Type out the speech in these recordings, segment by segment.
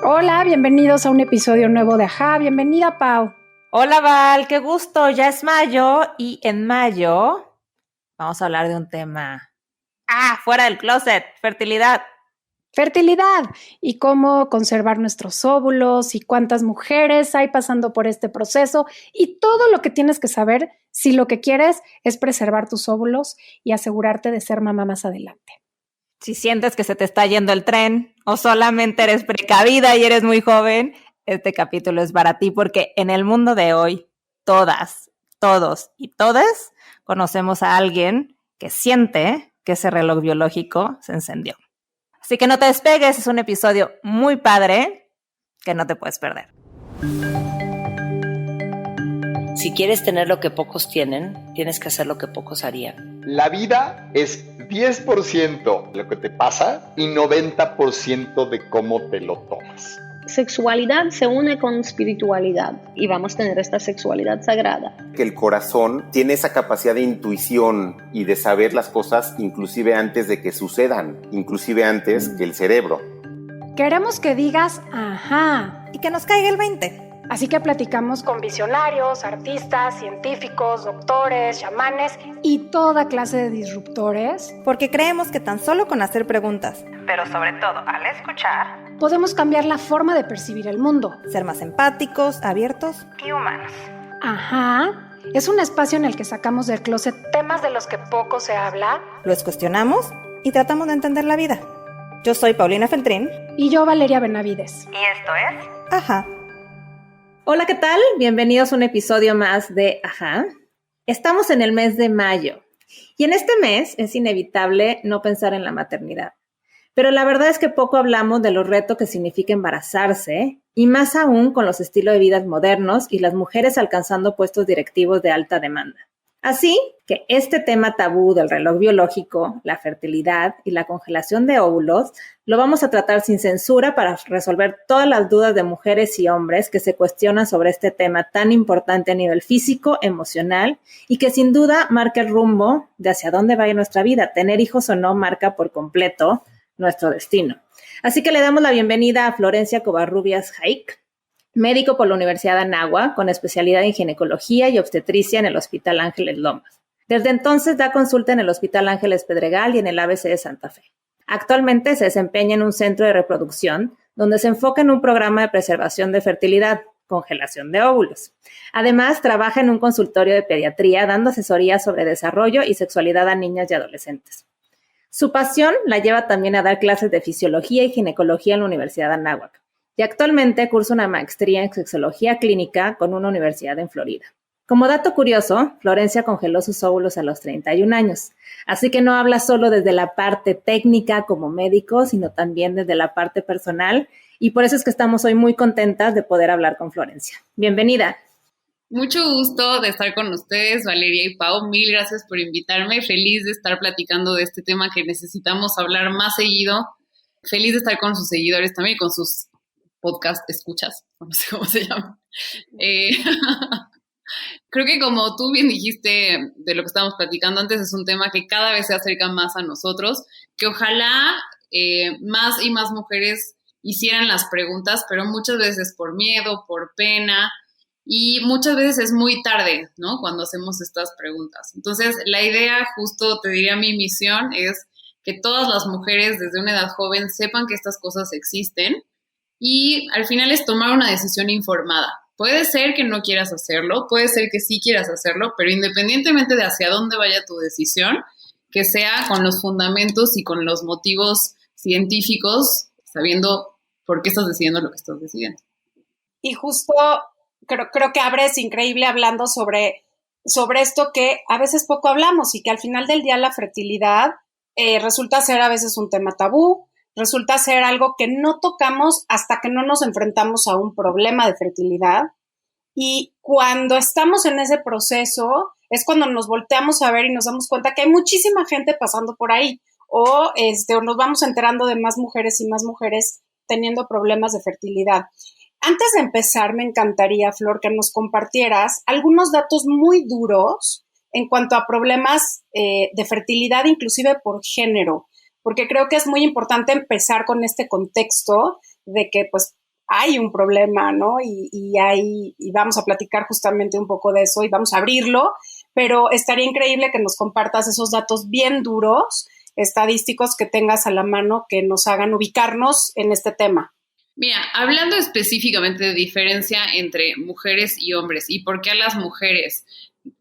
Hola, bienvenidos a un episodio nuevo de Ajá. Bienvenida, Pau. Hola, Val, qué gusto. Ya es mayo y en mayo vamos a hablar de un tema. Fuera del closet, fertilidad. Fertilidad y cómo conservar nuestros óvulos y cuántas mujeres hay pasando por este proceso y todo lo que tienes que saber si lo que quieres es preservar tus óvulos y asegurarte de ser mamá más adelante. Si sientes que se te está yendo el tren o solamente eres precavida y eres muy joven, este capítulo es para ti porque en el mundo de hoy, todas, todos y todas conocemos a alguien que siente que ese reloj biológico se encendió. Así que no te despegues, es un episodio muy padre que no te puedes perder. Si quieres tener lo que pocos tienen, tienes que hacer lo que pocos harían. La vida es 10% lo que te pasa y 90% de cómo te lo tomas. Sexualidad se une con espiritualidad y vamos a tener esta sexualidad sagrada. Que el corazón tiene esa capacidad de intuición y de saber las cosas inclusive antes de que sucedan, inclusive antes que el cerebro. Queremos que digas ajá y que nos caiga el 20. Así que platicamos con visionarios, artistas, científicos, doctores, chamanes y toda clase de disruptores. Porque creemos que tan solo con hacer preguntas, pero sobre todo al escuchar, podemos cambiar la forma de percibir el mundo. Ser más empáticos, abiertos y humanos. Ajá. Es un espacio en el que sacamos del closet temas de los que poco se habla. Los cuestionamos y tratamos de entender la vida. Yo soy Paulina Feltrín. Y yo, Valeria Benavides. Y esto es Ajá. Hola, ¿qué tal? Bienvenidos a un episodio más de Ajá. Estamos en el mes de mayo y en este mes es inevitable no pensar en la maternidad. Pero la verdad es que poco hablamos de lo reto que significa embarazarse y más aún con los estilos de vida modernos y las mujeres alcanzando puestos directivos de alta demanda. Así que este tema tabú del reloj biológico, la fertilidad y la congelación de óvulos lo vamos a tratar sin censura para resolver todas las dudas de mujeres y hombres que se cuestionan sobre este tema tan importante a nivel físico, emocional y que sin duda marca el rumbo de hacia dónde va a ir nuestra vida. Tener hijos o no marca por completo nuestro destino. Así que le damos la bienvenida a Florencia Covarrubias Jaik, médico por la Universidad de Anáhuac, con especialidad en ginecología y obstetricia en el Hospital Ángeles Lomas. Desde entonces da consulta en el Hospital Ángeles Pedregal y en el ABC de Santa Fe. Actualmente se desempeña en un centro de reproducción donde se enfoca en un programa de preservación de fertilidad, congelación de óvulos. Además, trabaja en un consultorio de pediatría dando asesoría sobre desarrollo y sexualidad a niñas y adolescentes. Su pasión la lleva también a dar clases de fisiología y ginecología en la Universidad de Anáhuac. Y actualmente cursa una maestría en sexología clínica con una universidad en Florida. Como dato curioso, Florencia congeló sus óvulos a los 31 años, así que no habla solo desde la parte técnica como médico, sino también desde la parte personal, y por eso es que estamos hoy muy contentas de poder hablar con Florencia. Bienvenida. Mucho gusto de estar con ustedes, Valeria y Pau. Mil gracias por invitarme. Feliz de estar platicando de este tema que necesitamos hablar más seguido. Feliz de estar con sus seguidores también, con sus podcast escuchas, no sé cómo se llama. Creo que como tú bien dijiste de lo que estábamos platicando antes, es un tema que cada vez se acerca más a nosotros, que ojalá más y más mujeres hicieran las preguntas, pero muchas veces por miedo, por pena, y muchas veces es muy tarde, ¿no? Cuando hacemos estas preguntas. Entonces, la idea, justo te diría mi misión, es que todas las mujeres desde una edad joven sepan que estas cosas existen, y al final es tomar una decisión informada. Puede ser que no quieras hacerlo, puede ser que sí quieras hacerlo, pero independientemente de hacia dónde vaya tu decisión, que sea con los fundamentos y con los motivos científicos, sabiendo por qué estás decidiendo lo que estás decidiendo. Y justo creo que Abre es increíble hablando sobre esto que a veces poco hablamos y que al final del día la fertilidad resulta ser a veces un tema tabú, resulta ser algo que no tocamos hasta que no nos enfrentamos a un problema de fertilidad. Y cuando estamos en ese proceso es cuando nos volteamos a ver y nos damos cuenta que hay muchísima gente pasando por ahí o nos vamos enterando de más mujeres y más mujeres teniendo problemas de fertilidad. Antes de empezar, me encantaría, Flor, que nos compartieras algunos datos muy duros en cuanto a problemas de fertilidad, inclusive por género, porque creo que es muy importante empezar con este contexto de que, pues, hay un problema, ¿no? Y vamos a platicar justamente un poco de eso y vamos a abrirlo, pero estaría increíble que nos compartas esos datos bien duros, estadísticos que tengas a la mano que nos hagan ubicarnos en este tema. Mira, hablando específicamente de diferencia entre mujeres y hombres y por qué a las mujeres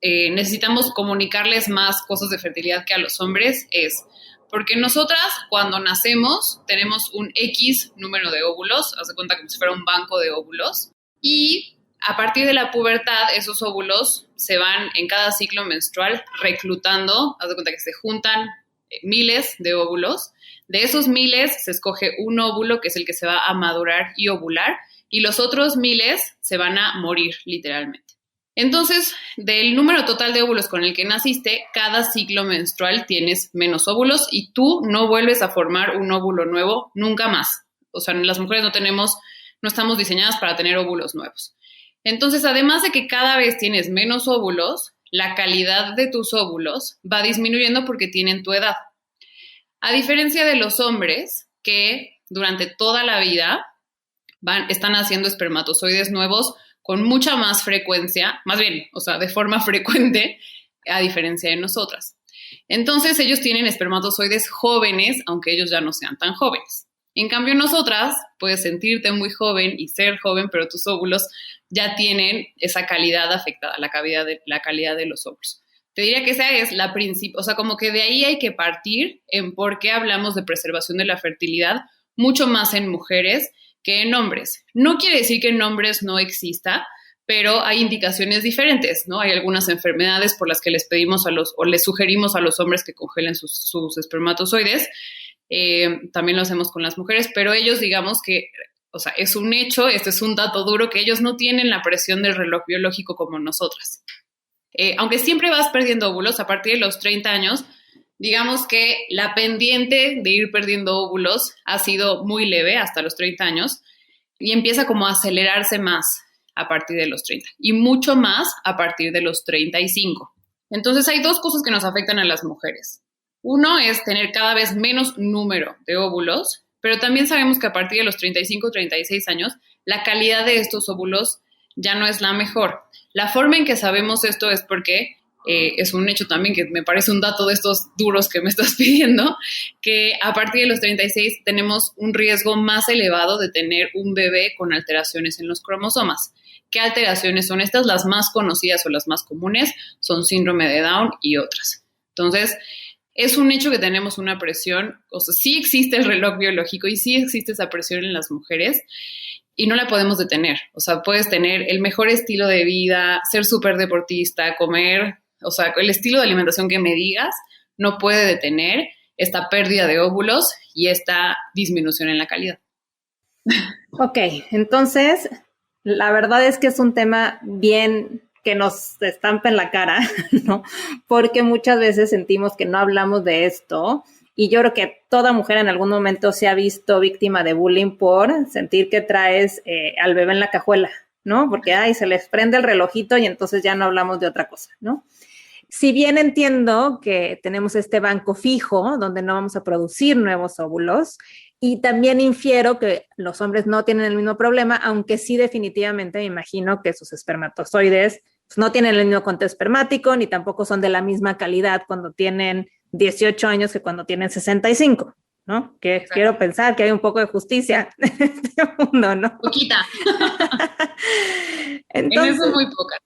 necesitamos comunicarles más cosas de fertilidad que a los hombres, es porque nosotras cuando nacemos tenemos un X número de óvulos, haz de cuenta como si fuera un banco de óvulos, y a partir de la pubertad esos óvulos se van en cada ciclo menstrual reclutando, haz de cuenta que se juntan miles de óvulos. De esos miles se escoge un óvulo que es el que se va a madurar y ovular, y los otros miles se van a morir literalmente. Entonces, del número total de óvulos con el que naciste, cada ciclo menstrual tienes menos óvulos y tú no vuelves a formar un óvulo nuevo nunca más. O sea, las mujeres no estamos diseñadas para tener óvulos nuevos. Entonces, además de que cada vez tienes menos óvulos, la calidad de tus óvulos va disminuyendo porque tienen tu edad. A diferencia de los hombres que durante toda la vida están haciendo espermatozoides nuevos con mucha más frecuencia, más bien, o sea, de forma frecuente, a diferencia de nosotras. Entonces, ellos tienen espermatozoides jóvenes, aunque ellos ya no sean tan jóvenes. En cambio, nosotras puedes sentirte muy joven y ser joven, pero tus óvulos ya tienen esa calidad afectada, la calidad de los óvulos. Te diría que esa es la principal, o sea, como que de ahí hay que partir en por qué hablamos de preservación de la fertilidad mucho más en mujeres que en hombres. No quiere decir que en hombres no exista, pero hay indicaciones diferentes, ¿no? Hay algunas enfermedades por las que les pedimos o les sugerimos a los hombres que congelen sus espermatozoides. También lo hacemos con las mujeres, pero ellos, digamos que, o sea, es un hecho, este es un dato duro, que ellos no tienen la presión del reloj biológico como nosotras. Aunque siempre vas perdiendo óvulos, a partir de los 30 años, digamos que la pendiente de ir perdiendo óvulos ha sido muy leve hasta los 30 años y empieza como a acelerarse más a partir de los 30 y mucho más a partir de los 35. Entonces hay dos cosas que nos afectan a las mujeres. Uno es tener cada vez menos número de óvulos, pero también sabemos que a partir de los 35 o 36 años la calidad de estos óvulos ya no es la mejor. La forma en que sabemos esto es porque es un hecho también que me parece un dato de estos duros que me estás pidiendo, que a partir de los 36 tenemos un riesgo más elevado de tener un bebé con alteraciones en los cromosomas. ¿Qué alteraciones son estas? Las más conocidas o las más comunes son síndrome de Down y otras. Entonces, es un hecho que tenemos una presión, o sea, sí existe el reloj biológico y sí existe esa presión en las mujeres y no la podemos detener. O sea, puedes tener el mejor estilo de vida, ser súper deportista, comer, o sea, el estilo de alimentación que me digas no puede detener esta pérdida de óvulos y esta disminución en la calidad. Ok, entonces, la verdad es que es un tema bien que nos estampa en la cara, ¿no? Porque muchas veces sentimos que no hablamos de esto y yo creo que toda mujer en algún momento se ha visto víctima de bullying por sentir que traes al bebé en la cajuela, ¿no? Porque, se les prende el relojito y entonces ya no hablamos de otra cosa, ¿no? Si bien entiendo que tenemos este banco fijo donde no vamos a producir nuevos óvulos, y también infiero que los hombres no tienen el mismo problema, aunque sí definitivamente me imagino que sus espermatozoides pues, no tienen el mismo conteo espermático, ni tampoco son de la misma calidad cuando tienen 18 años que cuando tienen 65, ¿no? Que exacto. Quiero pensar que hay un poco de justicia en este mundo, ¿no? Poquita. Entonces, en eso muy poca.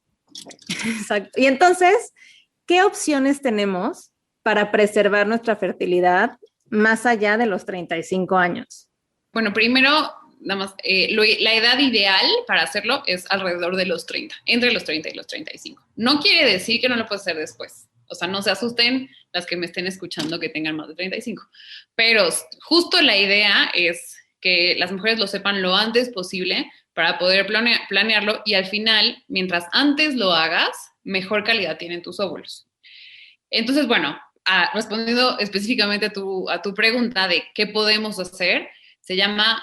Exacto. Y entonces, ¿qué opciones tenemos para preservar nuestra fertilidad más allá de los 35 años? Bueno, primero, nada más, la edad ideal para hacerlo es alrededor de los 30, entre los 30 y los 35. No quiere decir que no lo puedes hacer después. O sea, no se asusten las que me estén escuchando que tengan más de 35. Pero justo la idea es que las mujeres lo sepan lo antes posible para poder planearlo y al final, mientras antes lo hagas, mejor calidad tienen tus óvulos. Entonces, bueno, respondiendo específicamente a tu pregunta de qué podemos hacer, se llama,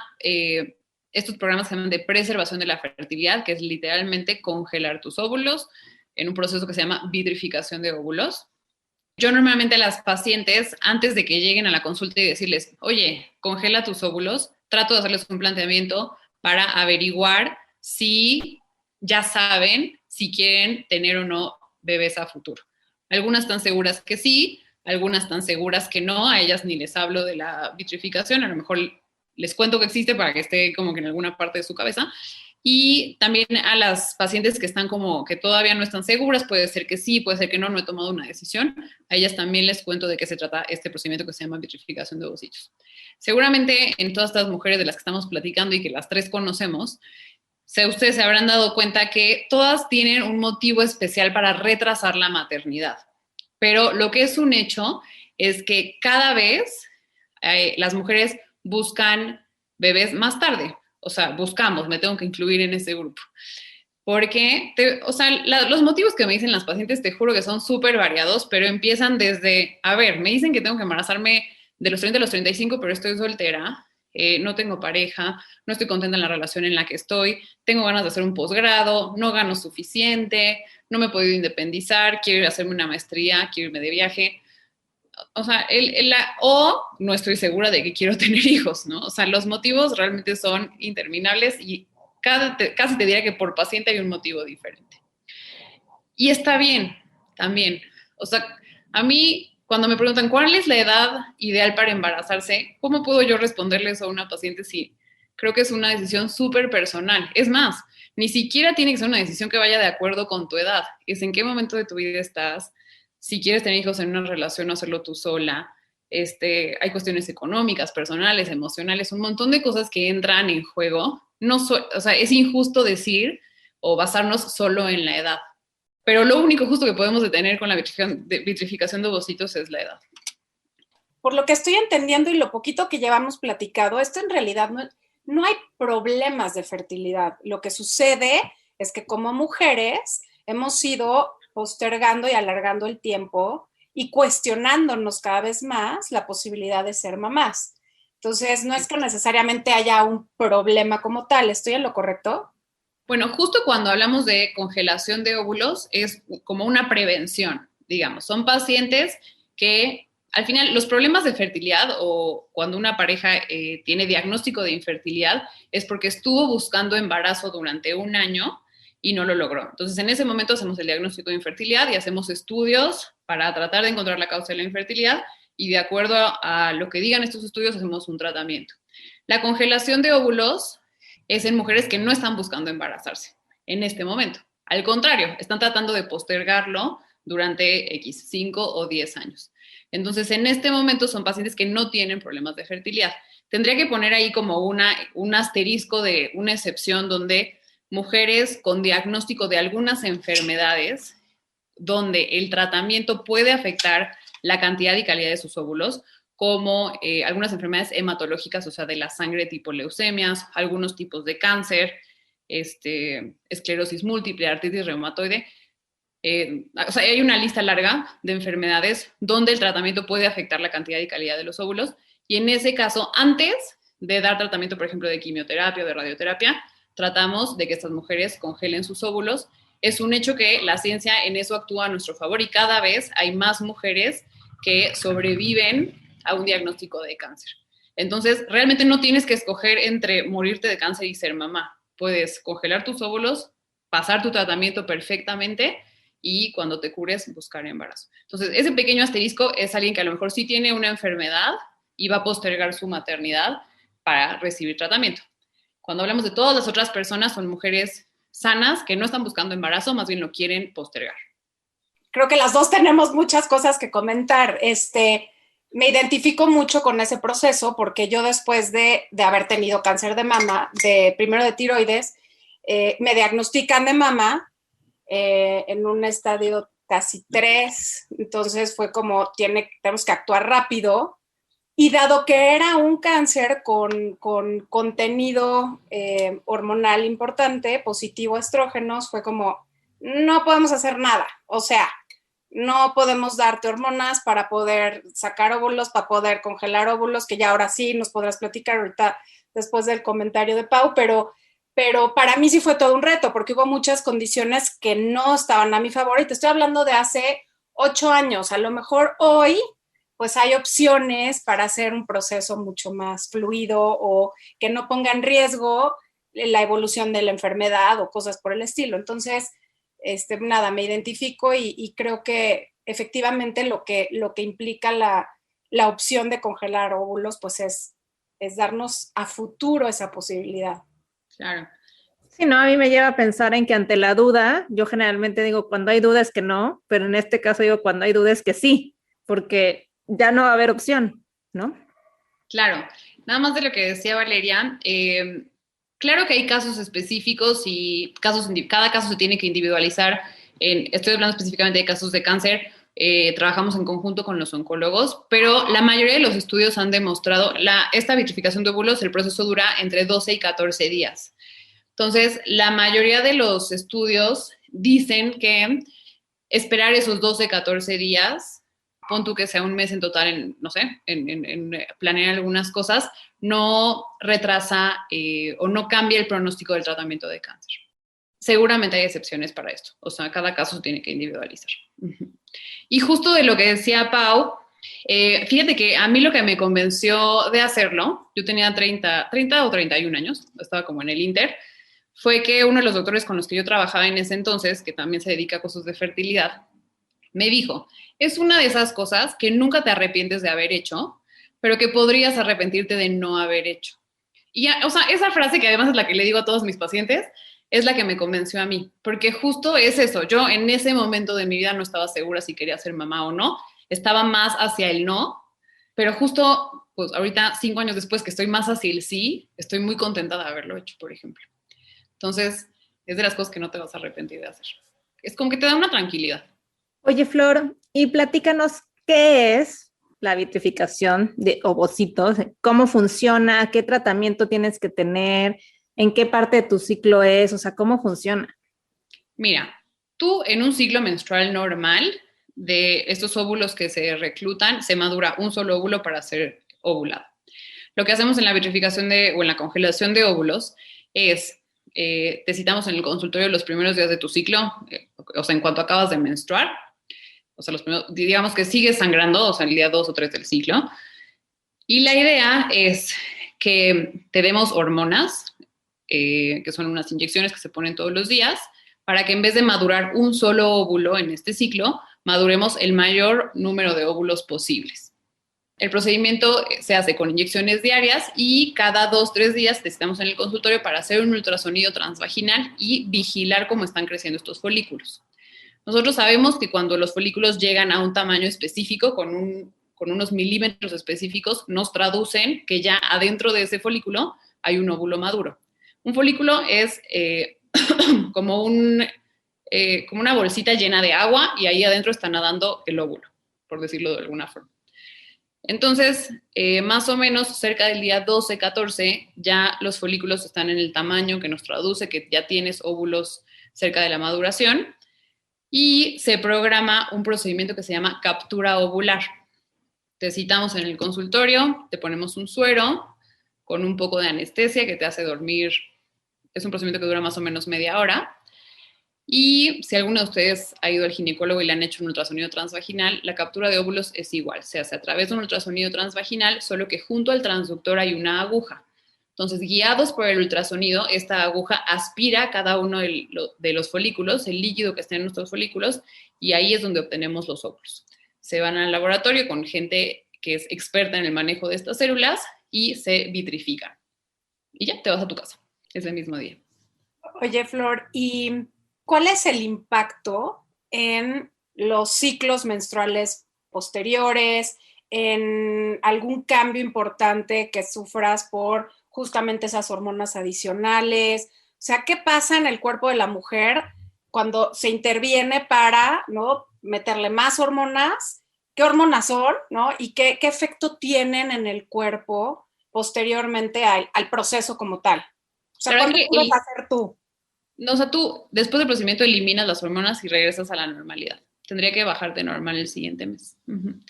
estos programas se llaman de preservación de la fertilidad, que es literalmente congelar tus óvulos en un proceso que se llama vitrificación de óvulos. Yo normalmente a las pacientes, antes de que lleguen a la consulta y decirles, oye, congela tus óvulos, trato de hacerles un planteamiento para averiguar si ya saben si quieren tener o no bebés a futuro. Algunas están seguras que sí, algunas están seguras que no, a ellas ni les hablo de la vitrificación, a lo mejor les cuento que existe para que esté como que en alguna parte de su cabeza. Y también a las pacientes que están como que todavía no están seguras, puede ser que sí, puede ser que no, no he tomado una decisión. A ellas también les cuento de qué se trata este procedimiento que se llama vitrificación de ovocitos. Seguramente en todas estas mujeres de las que estamos platicando y que las tres conocemos, ustedes se habrán dado cuenta que todas tienen un motivo especial para retrasar la maternidad. Pero lo que es un hecho es que cada vez las mujeres buscan bebés más tarde. O sea, buscamos, me tengo que incluir en ese grupo. Porque, los motivos que me dicen las pacientes, te juro que son súper variados, pero empiezan desde, a ver, me dicen que tengo que embarazarme de los 30 a los 35, pero estoy soltera, no tengo pareja, no estoy contenta en la relación en la que estoy, tengo ganas de hacer un posgrado, no gano suficiente, no me he podido independizar, quiero ir a hacerme una maestría, quiero irme de viaje. O sea, o no estoy segura de que quiero tener hijos, ¿no? O sea, los motivos realmente son interminables y casi te diría que por paciente hay un motivo diferente. Y está bien, también. O sea, a mí, cuando me preguntan cuál es la edad ideal para embarazarse, ¿cómo puedo yo responderles a una paciente si creo que es una decisión súper personal? Es más, ni siquiera tiene que ser una decisión que vaya de acuerdo con tu edad. Es en qué momento de tu vida estás, si quieres tener hijos en una relación o hacerlo tú sola. Hay cuestiones económicas, personales, emocionales, un montón de cosas que entran en juego. O sea, es injusto decir o basarnos solo en la edad. Pero lo único justo que podemos detener con la vitrificación de ovocitos es la edad. Por lo que estoy entendiendo y lo poquito que llevamos platicado, esto en realidad no hay problemas de fertilidad. Lo que sucede es que como mujeres hemos ido postergando y alargando el tiempo y cuestionándonos cada vez más la posibilidad de ser mamás. Entonces, no es que necesariamente haya un problema como tal. ¿Estoy en lo correcto? Bueno, justo cuando hablamos de congelación de óvulos es como una prevención, digamos. Son pacientes que al final los problemas de fertilidad o cuando una pareja tiene diagnóstico de infertilidad es porque estuvo buscando embarazo durante un año y no lo logró. Entonces, en ese momento hacemos el diagnóstico de infertilidad y hacemos estudios para tratar de encontrar la causa de la infertilidad y de acuerdo a lo que digan estos estudios hacemos un tratamiento. La congelación de óvulos es en mujeres que no están buscando embarazarse en este momento. Al contrario, están tratando de postergarlo durante X, 5 o 10 años. Entonces, en este momento son pacientes que no tienen problemas de fertilidad. Tendría que poner ahí como un asterisco de una excepción donde mujeres con diagnóstico de algunas enfermedades, donde el tratamiento puede afectar la cantidad y calidad de sus óvulos, como algunas enfermedades hematológicas, o sea, de la sangre tipo leucemias, algunos tipos de cáncer, esclerosis múltiple, artritis reumatoide. O sea, hay una lista larga de enfermedades donde el tratamiento puede afectar la cantidad y calidad de los óvulos, y en ese caso, antes de dar tratamiento, por ejemplo, de quimioterapia o de radioterapia, tratamos de que estas mujeres congelen sus óvulos. Es un hecho que la ciencia en eso actúa a nuestro favor y cada vez hay más mujeres que sobreviven a un diagnóstico de cáncer. Entonces, realmente no tienes que escoger entre morirte de cáncer y ser mamá. Puedes congelar tus óvulos, pasar tu tratamiento perfectamente y cuando te cures, buscar embarazo. Entonces, ese pequeño asterisco es alguien que a lo mejor sí tiene una enfermedad y va a postergar su maternidad para recibir tratamiento. Cuando hablamos de todas las otras personas, son mujeres sanas que no están buscando embarazo, más bien lo quieren postergar. Creo que las dos tenemos muchas cosas que comentar. Me identifico mucho con ese proceso porque yo después de haber tenido cáncer de mama, primero de tiroides, me diagnostican de mama en un estadio casi 3, entonces fue como tenemos que actuar rápido. Y dado que era un cáncer con contenido hormonal importante, positivo a estrógenos, fue como, no podemos hacer nada. O sea, no podemos darte hormonas para poder sacar óvulos, para poder congelar óvulos, que ya ahora sí nos podrás platicar ahorita después del comentario de Pau, pero para mí sí fue todo un reto, porque hubo muchas condiciones que no estaban a mi favor, y te estoy hablando de hace 8 años. A lo mejor hoy pues hay opciones para hacer un proceso mucho más fluido o que no ponga en riesgo la evolución de la enfermedad o cosas por el estilo. Entonces, nada, me identifico y creo que efectivamente lo que implica la opción de congelar óvulos, pues es darnos a futuro esa posibilidad. Claro. Sí, no, a mí me lleva a pensar en que ante la duda, yo generalmente digo cuando hay duda es que no, pero en este caso digo cuando hay duda es que sí, porque ya no va a haber opción, ¿no? Claro, nada más de lo que decía Valeria, claro que hay casos específicos y cada caso se tiene que individualizar. Estoy hablando específicamente de casos de cáncer, trabajamos en conjunto con los oncólogos, pero la mayoría de los estudios han demostrado esta vitrificación de óvulos, el proceso dura entre 12 y 14 días. Entonces, la mayoría de los estudios dicen que esperar esos 12, 14 días, pon tú que sea un mes en total, en planear algunas cosas, no retrasa o no cambia el pronóstico del tratamiento de cáncer. Seguramente hay excepciones para esto, o sea, cada caso tiene que individualizar. Y justo de lo que decía Pau, fíjate que a mí lo que me convenció de hacerlo, yo tenía 30 o 31 años, estaba como en el Inter, fue que uno de los doctores con los que yo trabajaba en ese entonces, que también se dedica a cosas de fertilidad, me dijo, es una de esas cosas que nunca te arrepientes de haber hecho, pero que podrías arrepentirte de no haber hecho. Y ya, o sea, esa frase que además es la que le digo a todos mis pacientes, es la que me convenció a mí, porque justo es eso, yo en ese momento de mi vida no estaba segura si quería ser mamá o no, estaba más hacia el no, pero justo, pues ahorita 5 años después que estoy más hacia el sí, estoy muy contenta de haberlo hecho, por ejemplo. Entonces, es de las cosas que no te vas a arrepentir de hacer. Es como que te da una tranquilidad. Oye, Flor, y platícanos qué es la vitrificación de ovocitos, cómo funciona, qué tratamiento tienes que tener, en qué parte de tu ciclo es, o sea, cómo funciona. Mira, tú en un ciclo menstrual normal, de estos óvulos que se reclutan, se madura un solo óvulo para ser ovulado. Lo que hacemos en la vitrificación o en la congelación de óvulos es, te citamos en el consultorio los primeros días de tu ciclo, o sea, en cuanto acabas de menstruar, o sea, digamos que sigues sangrando, o sea, el día 2 o 3 del ciclo, y la idea es que te demos hormonas, que son unas inyecciones que se ponen todos los días, para que en vez de madurar un solo óvulo en este ciclo, maduremos el mayor número de óvulos posibles. El procedimiento se hace con inyecciones diarias y cada 2 o 3 días te estamos en el consultorio para hacer un ultrasonido transvaginal y vigilar cómo están creciendo estos folículos. Nosotros sabemos que cuando los folículos llegan a un tamaño específico, con unos milímetros específicos, nos traducen que ya adentro de ese folículo hay un óvulo maduro. Un folículo es como una bolsita llena de agua y ahí adentro está nadando el óvulo, por decirlo de alguna forma. Entonces, más o menos cerca del día 12, 14, ya los folículos están en el tamaño que nos traduce que ya tienes óvulos cerca de la maduración y se programa un procedimiento que se llama captura ovular. Te citamos en el consultorio, te ponemos un suero con un poco de anestesia que te hace dormir. Es un procedimiento que dura más o menos media hora. Y si alguno de ustedes ha ido al ginecólogo y le han hecho un ultrasonido transvaginal, la captura de óvulos es igual. Se hace a través de un ultrasonido transvaginal, solo que junto al transductor hay una aguja. Entonces, guiados por el ultrasonido, esta aguja aspira cada uno de los folículos, el líquido que está en nuestros folículos, y ahí es donde obtenemos los óvulos. Se van al laboratorio con gente que es experta en el manejo de estas células y se vitrifican. Y ya, te vas a tu casa ese mismo día. Oye, Flor, ¿y cuál es el impacto en los ciclos menstruales posteriores, en algún cambio importante que sufras por justamente esas hormonas adicionales? O sea, ¿qué pasa en el cuerpo de la mujer cuando se interviene para, ¿no?, meterle más hormonas? ¿Qué hormonas son, ¿no? Y qué efecto tienen en el cuerpo posteriormente al proceso como tal. O sea, ¿cuánto puedes hacer tú? No, o sea, tú después del procedimiento eliminas las hormonas y regresas a la normalidad. Tendría que bajarte normal el siguiente mes.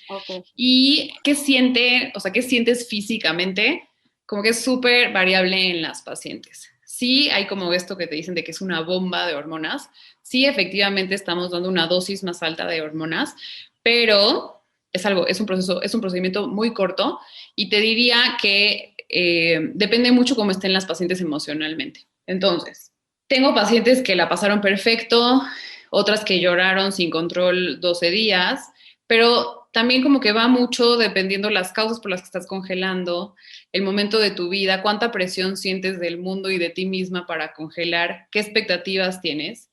Okay. ¿Y qué sientes físicamente? Como que es súper variable en las pacientes. Sí, hay como esto que te dicen de que es una bomba de hormonas. Sí, efectivamente estamos dando una dosis más alta de hormonas, pero es un procedimiento muy corto y te diría que depende mucho cómo estén las pacientes emocionalmente. Entonces, tengo pacientes que la pasaron perfecto, otras que lloraron sin control 12 días, pero también como que va mucho dependiendo las causas por las que estás congelando, el momento de tu vida, cuánta presión sientes del mundo y de ti misma para congelar, qué expectativas tienes.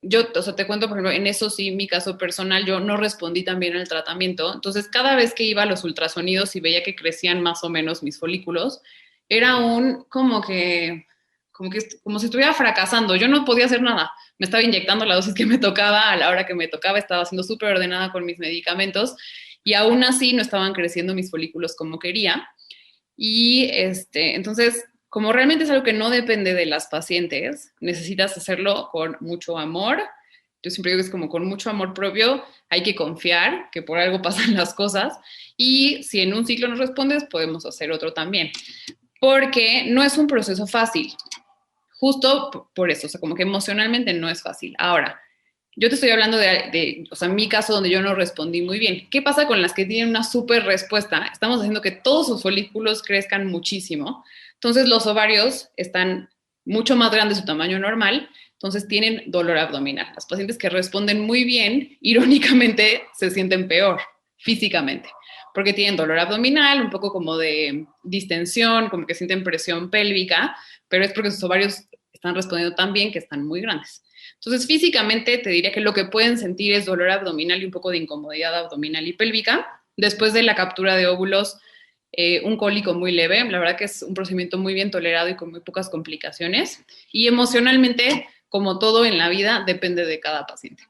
Yo, o sea, te cuento, por ejemplo, en eso sí, mi caso personal, yo no respondí tan bien al tratamiento. Entonces, cada vez que iba a los ultrasonidos y veía que crecían más o menos mis folículos, era como si estuviera fracasando. Yo no podía hacer nada. Me estaba inyectando la dosis que me tocaba, a la hora que me tocaba, estaba siendo súper ordenada con mis medicamentos y aún así no estaban creciendo mis folículos como quería. Y entonces, como realmente es algo que no depende de las pacientes, necesitas hacerlo con mucho amor. Yo siempre digo que es como con mucho amor propio, hay que confiar que por algo pasan las cosas y si en un ciclo no respondes, podemos hacer otro también. Porque no es un proceso fácil, justo por eso, o sea, como que emocionalmente no es fácil. Ahora, yo te estoy hablando o sea, mi caso donde yo no respondí muy bien. ¿Qué pasa con las que tienen una súper respuesta? Estamos haciendo que todos sus folículos crezcan muchísimo. Entonces, los ovarios están mucho más grandes de su tamaño normal, entonces tienen dolor abdominal. Las pacientes que responden muy bien, irónicamente, se sienten peor físicamente, porque tienen dolor abdominal, un poco como de distensión, como que sienten presión pélvica, pero es porque sus ovarios están respondiendo tan bien que están muy grandes. Entonces, físicamente te diría que lo que pueden sentir es dolor abdominal y un poco de incomodidad abdominal y pélvica. Después de la captura de óvulos, un cólico muy leve. La verdad que es un procedimiento muy bien tolerado y con muy pocas complicaciones. Y emocionalmente, como todo en la vida, depende de cada paciente.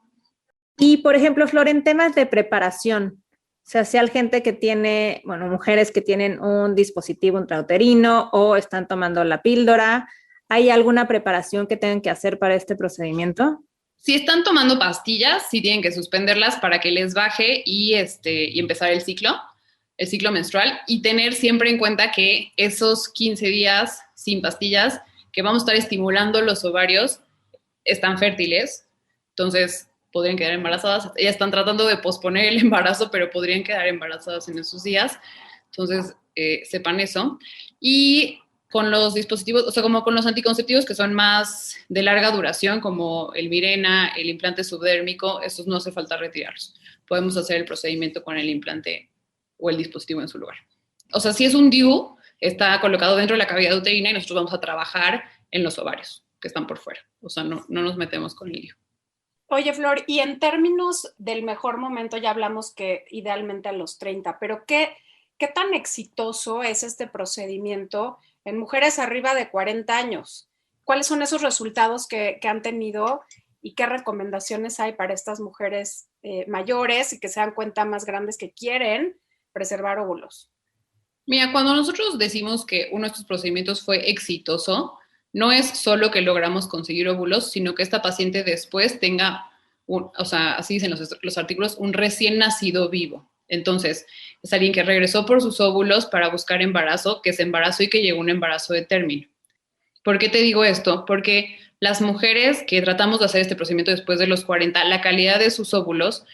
Y, por ejemplo, Flor, en temas de preparación, o sea, si hay gente que tiene, bueno, mujeres que tienen un dispositivo intrauterino o están tomando la píldora, ¿hay alguna preparación que tengan que hacer para este procedimiento? Si están tomando pastillas, sí tienen que suspenderlas para que les baje y empezar el ciclo menstrual, y tener siempre en cuenta que esos 15 días sin pastillas que vamos a estar estimulando los ovarios están fértiles, entonces podrían quedar embarazadas. Ellas están tratando de posponer el embarazo, pero podrían quedar embarazadas en esos días, entonces sepan eso. Y con los dispositivos, o sea, como con los anticonceptivos que son más de larga duración, como el Mirena, el implante subdérmico, estos no hace falta retirarlos. Podemos hacer el procedimiento con el implante o el dispositivo en su lugar. O sea, si es un DIU, está colocado dentro de la cavidad uterina y nosotros vamos a trabajar en los ovarios que están por fuera. O sea, no nos metemos con el DIU. Oye, Flor, y en términos del mejor momento, ya hablamos que idealmente a los 30, pero ¿qué tan exitoso es este procedimiento en mujeres arriba de 40 años? ¿Cuáles son esos resultados que han tenido y qué recomendaciones hay para estas mujeres mayores y que se dan cuenta más grandes que quieren preservar óvulos? Mira, cuando nosotros decimos que uno de estos procedimientos fue exitoso, no es solo que logramos conseguir óvulos, sino que esta paciente después tenga, o sea, así dicen los artículos, un recién nacido vivo. Entonces, es alguien que regresó por sus óvulos para buscar embarazo, que se embarazó y que llegó a un embarazo de término. ¿Por qué te digo esto? Porque las mujeres que tratamos de hacer este procedimiento después de los 40, la calidad de sus óvulos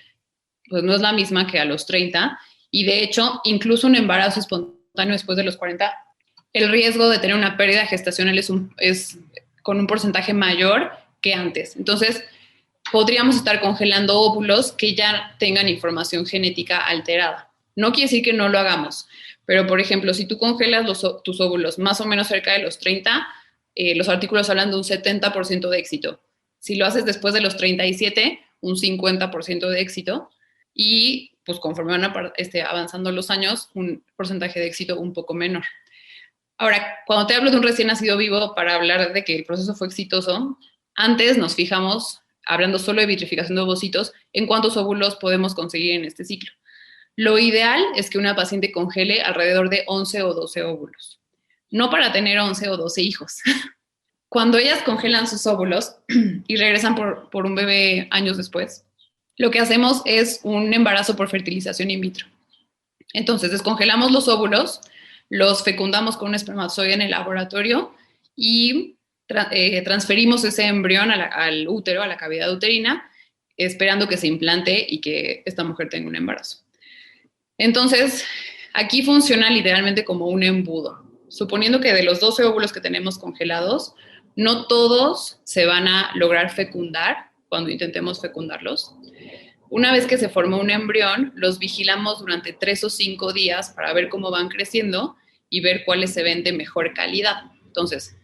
pues no es la misma que a los 30, y de hecho, incluso un embarazo espontáneo después de los 40, el riesgo de tener una pérdida gestacional es con un porcentaje mayor que antes. Entonces, podríamos estar congelando óvulos que ya tengan información genética alterada. No quiere decir que no lo hagamos, pero por ejemplo, si tú congelas tus óvulos más o menos cerca de los 30, los artículos hablan de un 70% de éxito. Si lo haces después de los 37, un 50% de éxito, y pues conforme van avanzando los años, un porcentaje de éxito un poco menor. Ahora, cuando te hablo de un recién nacido vivo, para hablar de que el proceso fue exitoso, antes nos fijamos, hablando solo de vitrificación de ovocitos, en cuántos óvulos podemos conseguir en este ciclo. Lo ideal es que una paciente congele alrededor de 11 o 12 óvulos, no para tener 11 o 12 hijos. Cuando ellas congelan sus óvulos y regresan por un bebé años después, lo que hacemos es un embarazo por fertilización in vitro. Entonces, descongelamos los óvulos, los fecundamos con un espermatozoide en el laboratorio y transferimos ese embrión al útero, a la cavidad uterina, esperando que se implante y que esta mujer tenga un embarazo. Entonces, aquí funciona literalmente como un embudo. Suponiendo que de los 12 óvulos que tenemos congelados, No todos se van a lograr fecundar cuando intentemos fecundarlos. Una vez que se formó un embrión, los vigilamos durante 3 o 5 días para ver cómo van creciendo y ver cuáles se ven de mejor calidad. Entonces,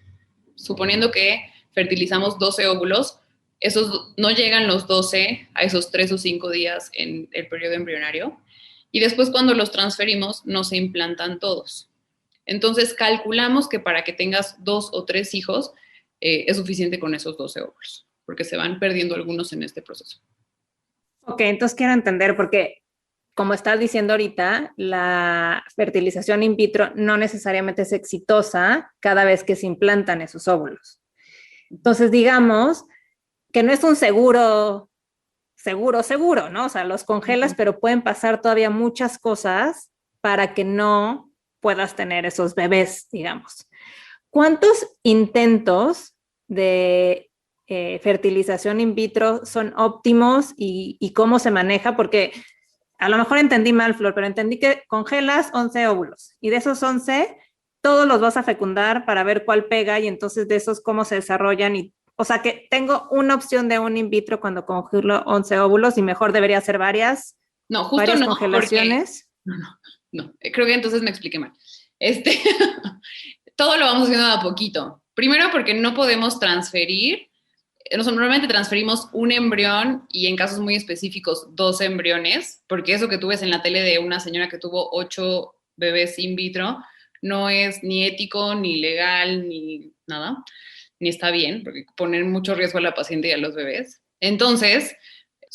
suponiendo que fertilizamos 12 óvulos, esos no llegan los 12 a esos 3 o 5 días en el periodo embrionario. Y después cuando los transferimos, no se implantan todos. Entonces, calculamos que para que tengas 2 o 3 hijos, es suficiente con esos 12 óvulos, porque se van perdiendo algunos en este proceso. Ok, entonces quiero entender, porque como estás diciendo ahorita, la fertilización in vitro no necesariamente es exitosa cada vez que se implantan esos óvulos. Entonces, digamos que no es un seguro, ¿no? O sea, los congelas, pero pueden pasar todavía muchas cosas para que no puedas tener esos bebés, digamos. ¿Cuántos intentos de fertilización in vitro son óptimos y cómo se maneja? Porque a lo mejor entendí mal, Flor, pero entendí que congelas 11 óvulos y de esos 11, todos los vas a fecundar para ver cuál pega y entonces de esos cómo se desarrollan. O sea que tengo una opción de un in vitro cuando congelo 11 óvulos y mejor debería hacer varias, no, justo varias no, congelaciones. No, creo que entonces me expliqué mal. Todo lo vamos haciendo de a poquito. Primero porque no podemos transferir. Normalmente transferimos un embrión y en casos muy específicos 2 embriones, porque eso que tú ves en la tele de una señora que tuvo 8 bebés in vitro no es ni ético, ni legal, ni nada, ni está bien, porque pone mucho riesgo a la paciente y a los bebés. Entonces,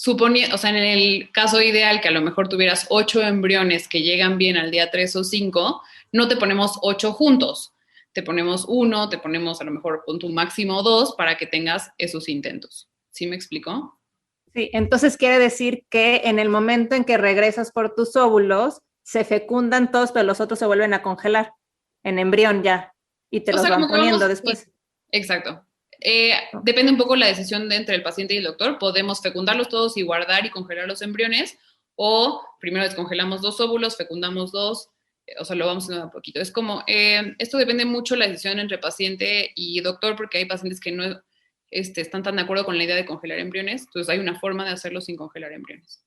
o sea, en el caso ideal que a lo mejor tuvieras 8 embriones que llegan bien al día 3 o 5, no te ponemos 8 juntos. Te ponemos 1, te ponemos a lo mejor con tu máximo 2 para que tengas esos intentos. ¿Sí me explicó? Sí, entonces quiere decir que en el momento en que regresas por tus óvulos, se fecundan todos, pero los otros se vuelven a congelar en embrión ya y te los van poniendo después. Sí, exacto. Depende un poco la decisión entre el paciente y el doctor. Podemos fecundarlos todos y guardar y congelar los embriones, o primero descongelamos 2 óvulos, fecundamos 2, o sea, lo vamos haciendo a poquito. Es como, esto depende mucho de la decisión entre paciente y doctor, porque hay pacientes que no están tan de acuerdo con la idea de congelar embriones, entonces hay una forma de hacerlo sin congelar embriones,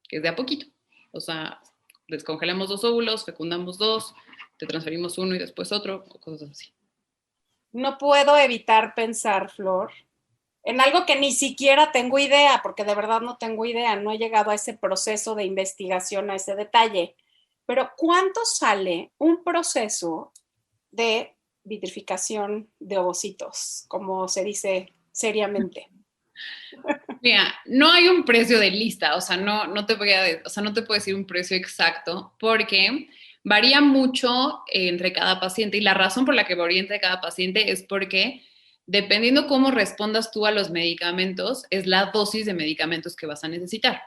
que es de a poquito. O sea, descongelamos 2 óvulos, fecundamos 2, te transferimos 1 y después otro, o cosas así. No puedo evitar pensar, Flor, en algo que ni siquiera tengo idea, porque de verdad no tengo idea, no he llegado a ese proceso de investigación, a ese detalle. Pero ¿cuánto sale un proceso de vitrificación de ovocitos, como se dice seriamente? Mira, no hay un precio de lista, o sea, no te puedo decir un precio exacto, porque varía mucho entre cada paciente, y la razón por la que varía entre cada paciente es porque dependiendo cómo respondas tú a los medicamentos, es la dosis de medicamentos que vas a necesitar.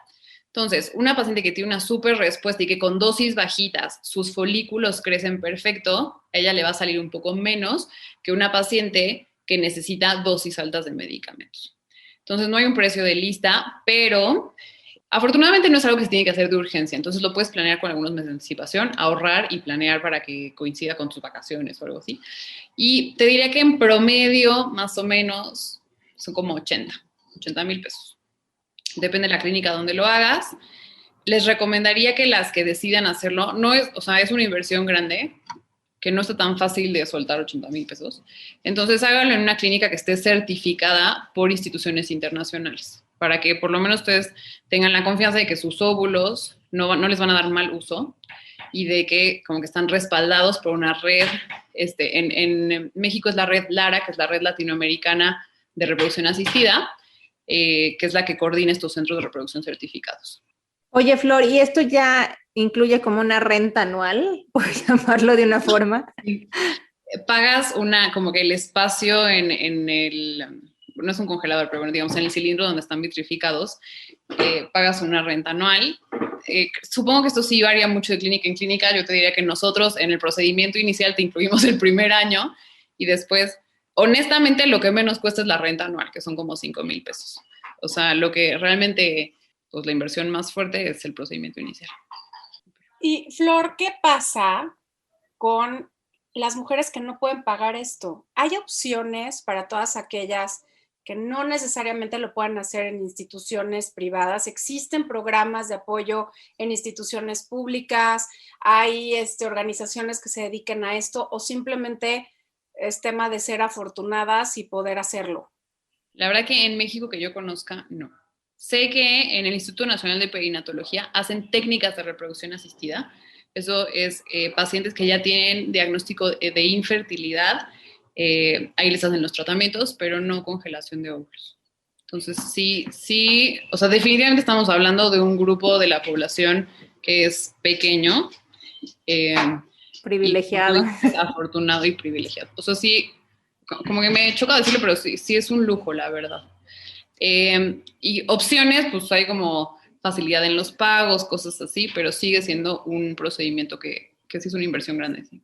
Entonces, una paciente que tiene una súper respuesta y que con dosis bajitas sus folículos crecen perfecto, a ella le va a salir un poco menos que una paciente que necesita dosis altas de medicamentos. Entonces, no hay un precio de lista, pero afortunadamente no es algo que se tiene que hacer de urgencia. Entonces, lo puedes planear con algunos meses de anticipación, ahorrar y planear para que coincida con tus vacaciones o algo así. Y te diría que en promedio, más o menos, son como 80,000 pesos. Depende de la clínica donde lo hagas. Les recomendaría que las que decidan hacerlo, es una inversión grande, que no está tan fácil de soltar 80,000 pesos. Entonces háganlo en una clínica que esté certificada por instituciones internacionales, para que por lo menos ustedes tengan la confianza de que sus óvulos no les van a dar mal uso y de que como que están respaldados por una red. En México es la red LARA, que es la Red Latinoamericana de Reproducción Asistida, que es la que coordina estos centros de reproducción certificados. Oye, Flor, ¿y esto ya incluye como una renta anual, por llamarlo de una forma? Pagas como que el espacio en el, no es un congelador, pero bueno, digamos en el cilindro donde están vitrificados, pagas una renta anual. Supongo que esto sí varía mucho de clínica en clínica. Yo te diría que nosotros en el procedimiento inicial te incluimos el primer año y después, honestamente, lo que menos cuesta es la renta anual, que son como 5,000 pesos. O sea, lo que realmente, pues la inversión más fuerte es el procedimiento inicial. Y Flor, ¿qué pasa con las mujeres que no pueden pagar esto. Hay opciones para todas aquellas que no necesariamente lo puedan hacer en instituciones privadas. Existen programas de apoyo en instituciones públicas, hay organizaciones que se dediquen a esto, o simplemente es tema de ser afortunadas y poder hacerlo. La verdad que en México que yo conozca, no. Sé que en el Instituto Nacional de Perinatología hacen técnicas de reproducción asistida. Eso es pacientes que ya tienen diagnóstico de infertilidad. Ahí les hacen los tratamientos, pero no congelación de óvulos. Entonces, sí, o sea, definitivamente estamos hablando de un grupo de la población que es pequeño. Privilegiado. Afortunado y privilegiado. O sea, sí, como que me choca decirlo, pero sí es un lujo, la verdad. Y opciones, pues hay como facilidad en los pagos, cosas así, pero sigue siendo un procedimiento que sí es una inversión grande. Sí.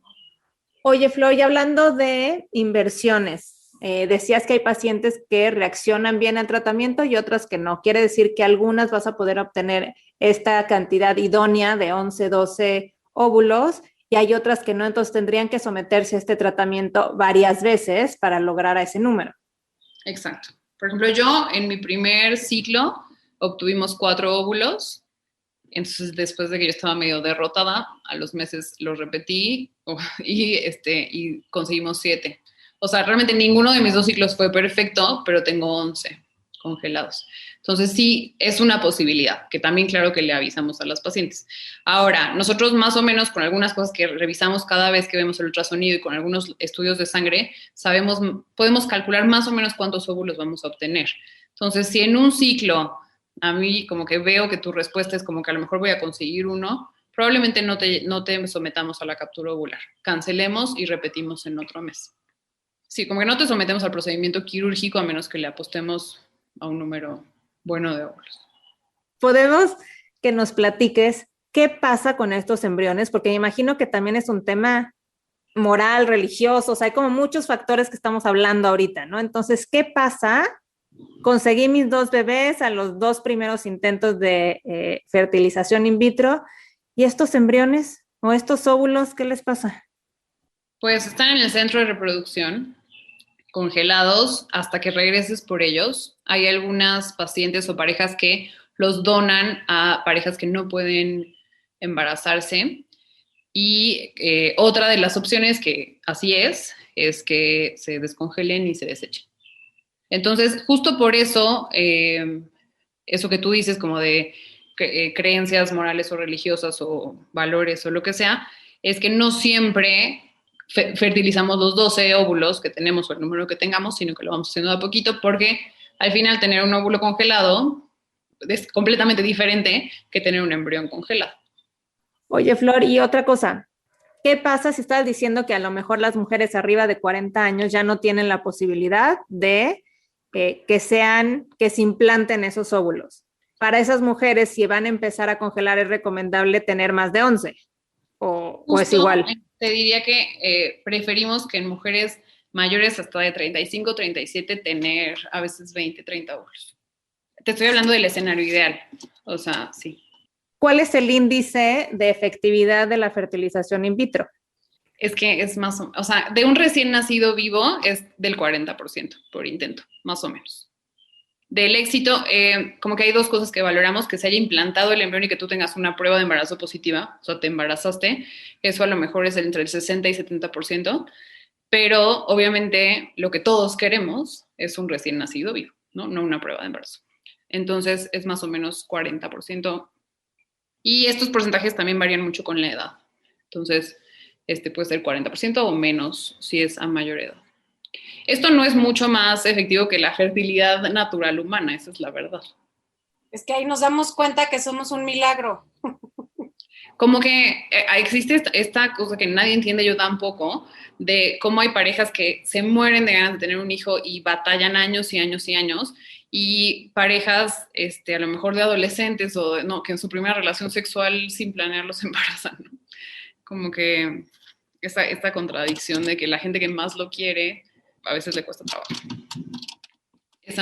Oye, Flor, y hablando de inversiones, decías que hay pacientes que reaccionan bien al tratamiento y otras que no. Quiere decir que algunas vas a poder obtener esta cantidad idónea de 11, 12 óvulos y hay otras que no, entonces tendrían que someterse a este tratamiento varias veces para lograr a ese número. Exacto. Por ejemplo, yo en mi primer ciclo obtuvimos 4 óvulos. Entonces, después de que yo estaba medio derrotada, a los meses los repetí y conseguimos 7. O sea, realmente ninguno de mis 2 ciclos fue perfecto, pero tengo 11 congelados. Entonces, sí, es una posibilidad, que también claro que le avisamos a los pacientes. Ahora, nosotros más o menos con algunas cosas que revisamos cada vez que vemos el ultrasonido y con algunos estudios de sangre, podemos calcular más o menos cuántos óvulos vamos a obtener. Entonces, si en un ciclo a mí como que veo que tu respuesta es como que a lo mejor voy a conseguir 1, probablemente no te sometamos a la captura ovular. Cancelemos y repetimos en otro mes. Sí, como que no te sometemos al procedimiento quirúrgico a menos que le apostemos a un número bueno de óvulos. Podemos que nos platiques qué pasa con estos embriones, porque me imagino que también es un tema moral, religioso, o sea, hay como muchos factores que estamos hablando ahorita, ¿no? Entonces, ¿qué pasa? Conseguí mis 2 bebés a los 2 primeros intentos de fertilización in vitro. ¿Y estos embriones o estos óvulos, qué les pasa? Pues están en el centro de reproducción, congelados hasta que regreses por ellos. Hay algunas pacientes o parejas que los donan a parejas que no pueden embarazarse. Y otra de las opciones que así es que se descongelen y se desechen. Entonces, justo por eso, eso que tú dices como de creencias morales o religiosas o valores o lo que sea, es que no siempre fertilizamos los 12 óvulos que tenemos o el número que tengamos, sino que lo vamos haciendo de a poquito porque al final tener un óvulo congelado es completamente diferente que tener un embrión congelado. Oye, Flor, y otra cosa, ¿qué pasa si estás diciendo que a lo mejor las mujeres arriba de 40 años ya no tienen la posibilidad de que se implanten esos óvulos? Para esas mujeres, si van a empezar a congelar, es recomendable tener más de 11 o es igual. Te diría que preferimos que en mujeres mayores hasta de 35, 37 tener a veces 20, 30 óvulos. Te estoy hablando del escenario ideal, o sea, sí. ¿Cuál es el índice de efectividad de la fertilización in vitro? Es que es más o sea, de un recién nacido vivo es del 40% por intento, más o menos. Del éxito, como que hay 2 cosas que valoramos, que se haya implantado el embrión y que tú tengas una prueba de embarazo positiva, o sea, te embarazaste, eso a lo mejor es entre el 60 y 70%, pero obviamente lo que todos queremos es un recién nacido vivo, ¿no? No una prueba de embarazo. Entonces es más o menos 40%. Y estos porcentajes también varían mucho con la edad. Entonces, puede ser 40% o menos si es a mayor edad. Esto no es mucho más efectivo que la fertilidad natural humana, esa es la verdad. Es que ahí nos damos cuenta que somos un milagro. Como que existe esta cosa que nadie entiende, yo tampoco, de cómo hay parejas que se mueren de ganas de tener un hijo y batallan años y años y años, y parejas a lo mejor de adolescentes o no, que en su primera relación sexual sin planear los embarazan, ¿no? Como que esta contradicción de que la gente que más lo quiere a veces le cuesta trabajo.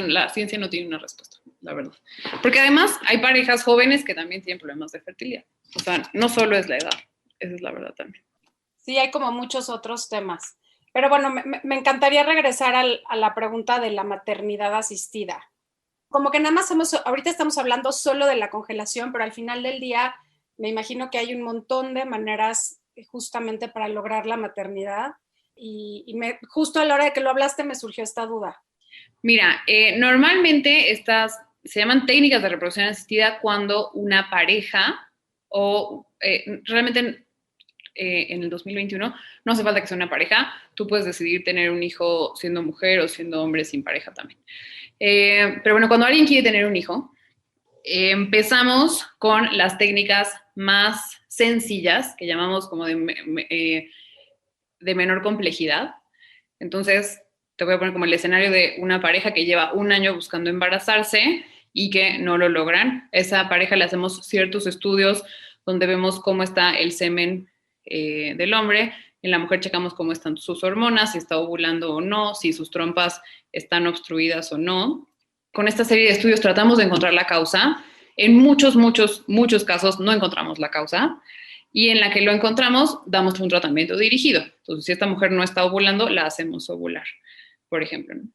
La ciencia no tiene una respuesta, la verdad. Porque además hay parejas jóvenes que también tienen problemas de fertilidad. O sea, no solo es la edad, esa es la verdad también. Sí, hay como muchos otros temas. Pero bueno, me encantaría regresar a la pregunta de la maternidad asistida. Como que nada más ahorita estamos hablando solo de la congelación, pero al final del día me imagino que hay un montón de maneras justamente para lograr la maternidad. Y justo a la hora de que lo hablaste me surgió esta duda. Mira, normalmente estas se llaman técnicas de reproducción asistida cuando una pareja o realmente en el 2021 no hace falta que sea una pareja, tú puedes decidir tener un hijo siendo mujer o siendo hombre sin pareja también. Pero bueno, cuando alguien quiere tener un hijo, empezamos con las técnicas más sencillas, que llamamos como de menor complejidad. Entonces, te voy a poner como el escenario de una pareja que lleva un año buscando embarazarse y que no lo logran. A esa pareja le hacemos ciertos estudios donde vemos cómo está el semen del hombre. En la mujer checamos cómo están sus hormonas, si está ovulando o no, si sus trompas están obstruidas o no. Con esta serie de estudios tratamos de encontrar la causa. En muchos casos no encontramos la causa. Y en la que lo encontramos, damos un tratamiento dirigido. Entonces, si esta mujer no está ovulando, la hacemos ovular, por ejemplo, ¿no?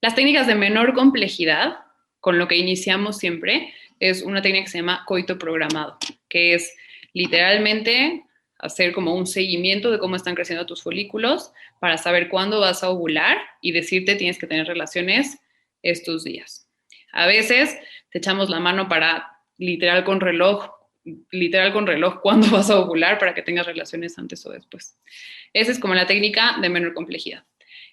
Las técnicas de menor complejidad, con lo que iniciamos siempre, es una técnica que se llama coito programado, que es literalmente hacer como un seguimiento de cómo están creciendo tus folículos para saber cuándo vas a ovular y decirte tienes que tener relaciones estos días. A veces te echamos la mano para literal con reloj cuándo vas a ovular para que tengas relaciones antes o después. Esa es como la técnica de menor complejidad.